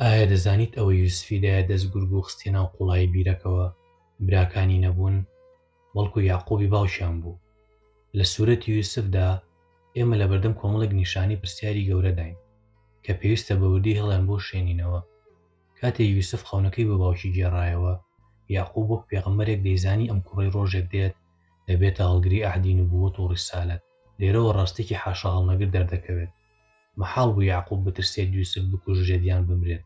ئایا دەزانیت ئەوە یوسفیدایە دەست گورگ و خستێ ناو قوڵایی بیرەکەوە براکانی نەبوون بەڵکو یاعقوبی باوشیان بوو. لە سوورەتی یوسفدا ئێمە لە بەردەم کۆمەڵێک نیشانی پرسیاری گەورە داین کە پێویستە بە وردی هەڵیان بۆ شوێنینەوە. کاتێک یوسف خەونەکەی بۆ باوکی گێڕایەوە، یاعقوب وەک پێغەمبەرێک دەیزانی ئەم کوڕەی ڕۆژێک دێت دەبێتە هەڵگری ئەحدی نوبووەت و ڕیسالەت. لێرەوە ڕاستێکی حاشا هەڵنەگر دەردەکەوێت. مەحاڵ بوو یاعقوب بترسێت یوسف بکوژرێت یان بمرێت،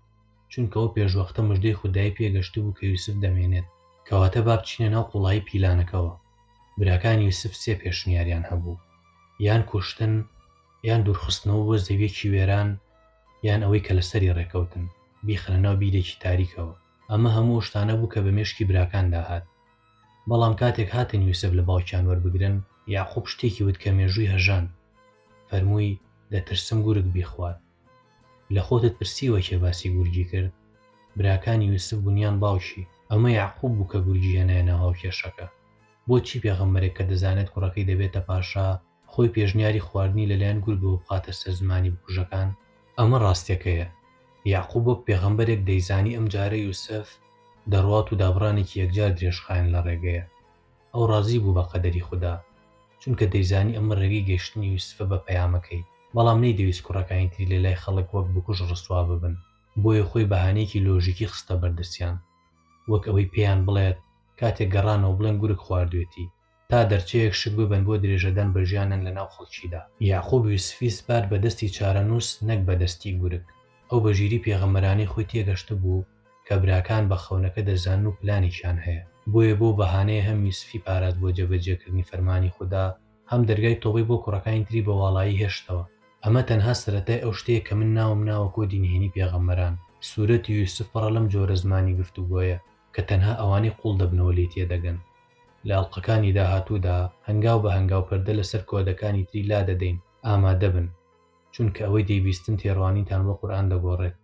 چونکەوە پێشوەختە مژدەی خودایی پێگەشتە بوو کە یوسف دەمێنێت. کەواتە با بچینە ناو قوڵایی پیلانەکەوە. براکانی یوسف سێ پێشنیاریان هەبوو: یان کوشتن، یان دوورخستنەوە بۆ زەویەکی وێران، یان ئەوەی کە لەسەری ڕێکەوتن بیخنە ناو بیرێکی تاریکەوە. ئەمە هەموو شتانە بوو کە بە مێشکی براکاندا هات. بەڵام کاتێک هاتن یوسف لە باوکیان وەربگرن، یاعقوب شتێکی وت کە مێژووی هەژان. فەرمووی دەترسم گورگ بیخوات. لە خۆتت پرسیوە کێ باسی گورگی کرد؟ براکانی یوسف بوونیان باوشی. ئەمە یاعقوب بوو کە گورگی هێنایە ناو هاوکێشەکە. بۆچی پێغەمبەرێک کە دەزانێت کوڕەکەی دەبێتە پاشا خۆی پێشنیاری خواردنی لەلایەن گورگەوە بخاتە سەر زمانی بکوژەکان؟ ئەمە ڕاستیەکەیە. یاعقوب وەک پێغەمبەرێک دەیزانی ئەم جارە یوسف دەڕوات و دابڕانێکی یەکجار درێژخایەن لە ڕێگەیە. ئەو ڕازی بوو بە قەدەری خوددا، چونکە دەیزانی ئەمە ڕێگەی گەیشتنی یوسفە بە پەیامەکەی. بەڵام نەیدەویست کوڕەکانی تری لە لای خەڵک وەک بکوژ ڕسوا ببن، بۆیە خۆی بەهانەیەکی لۆژیکی خستە بەردەستیان، وەک ئەوەی پێیان بڵێت کاتێک گەڕانەوە بڵێن گورگ خواردوێتی تا دەرچەیەک شک ببن بۆ درێژەدان بەژیانن لە ناو خەڵکیدا. یاعقوب یوسفی سپار بە دەستی چارەنووس نەک بە دەستی گورگ. ئەو بەژیری پێغەمبەرانەی خۆی تێگەشتە بوو کە براکان بە خەونەکە دەزانن و پلانێکیان هەیە. بۆیە بۆ بەهانەیە هەم یوسفی پارات بۆ جێبەجێکردنی فەرمانی خوددا، هەم دەرگای تۆبەی بۆ کوڕەکانی تری بە واڵایی هێشتەوە. ئەمە تەنها سەرەتای ئەو شتەیە کە من ناوم ناوە کۆدی نهێنی پێغەمبەران. سوورەتی یوسف پڕە لەم جۆرە زمانی گفتوگۆیە کە تەنها ئەوانەی قوڵ دەبنەوە لێ تێدەگەن. لە ئەڵلقەکانی داهاتوودا هەنگاو بە هەنگاو پەردە لەسەر کۆدەکانی تری لا دەدەین ئامادە بن، چونکە ئەوەی دەیبیستن تێڕوانیتان بۆ قورئان دەگۆڕێت.